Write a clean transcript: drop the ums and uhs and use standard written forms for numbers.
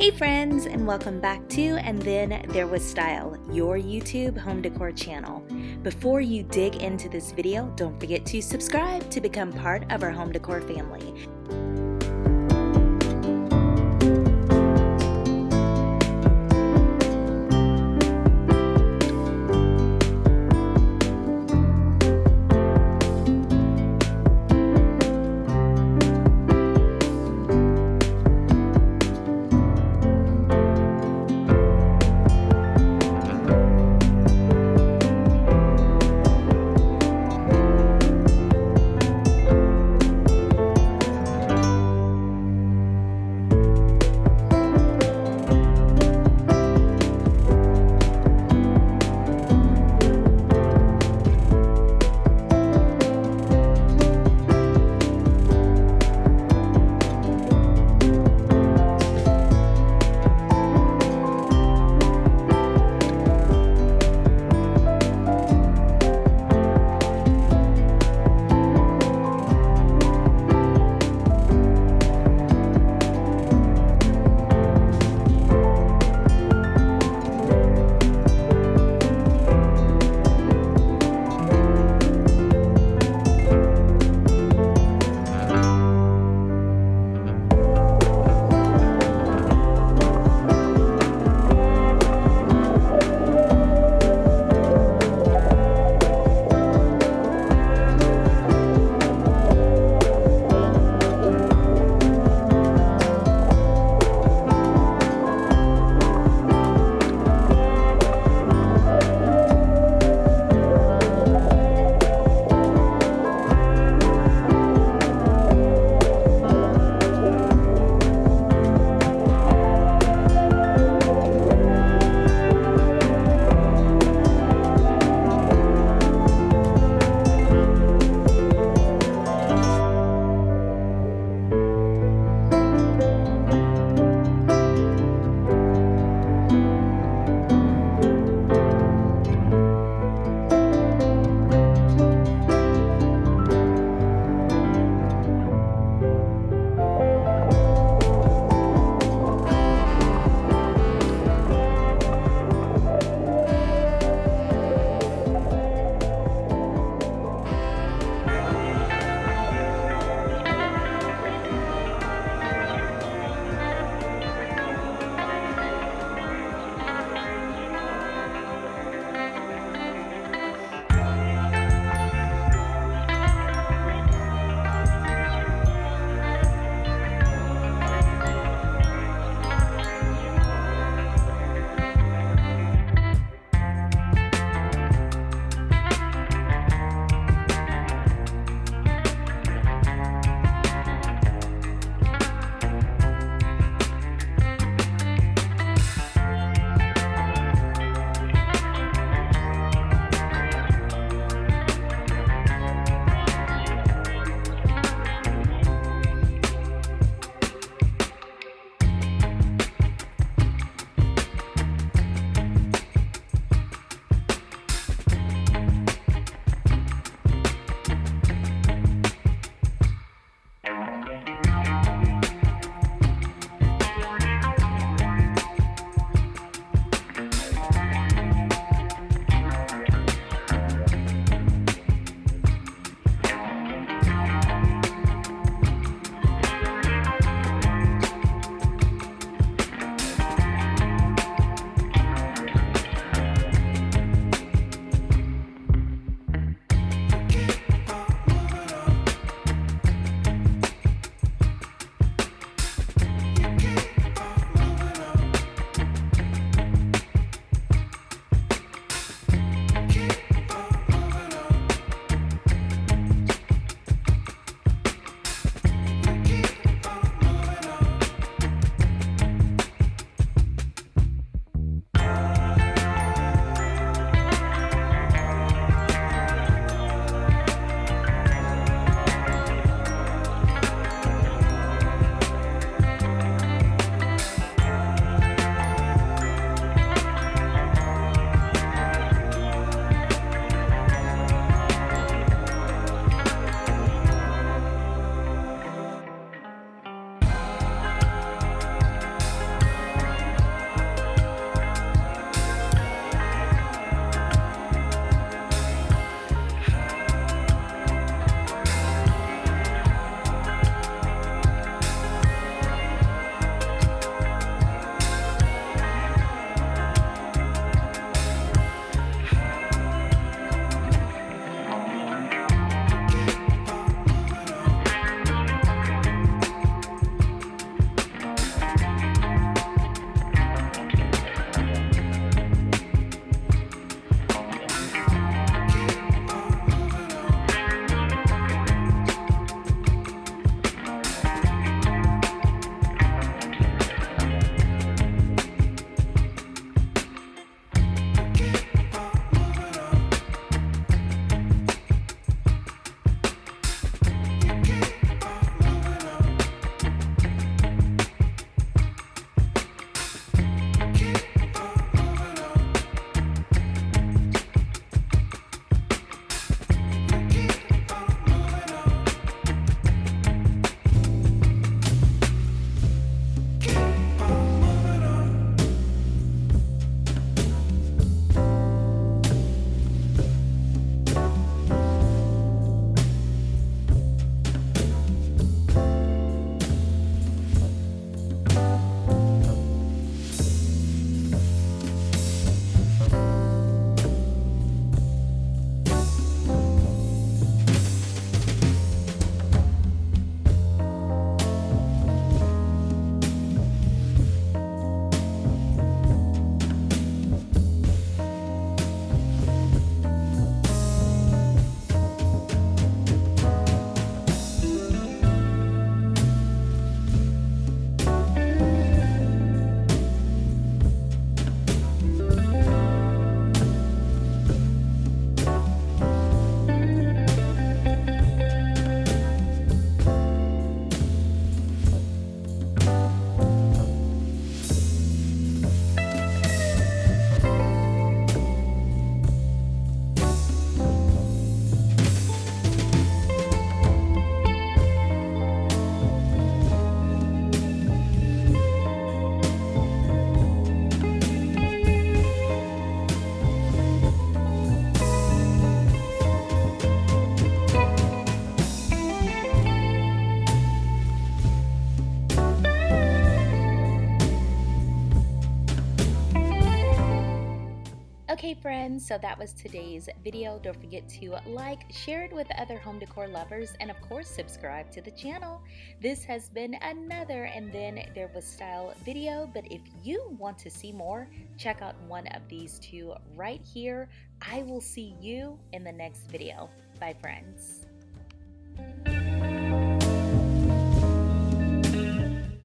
Hey friends, and welcome back to And Then There Was Style, your YouTube home decor channel. Before you dig into this video, don't forget to subscribe to become part of our home decor family. Okay friends, so that was today's video. Don't forget to like, share it with other home decor lovers, and of course subscribe to the channel. This has been another And Then There Was Style video, but if you want to see more, check out one of these two right here. I will see you in the next video. Bye friends.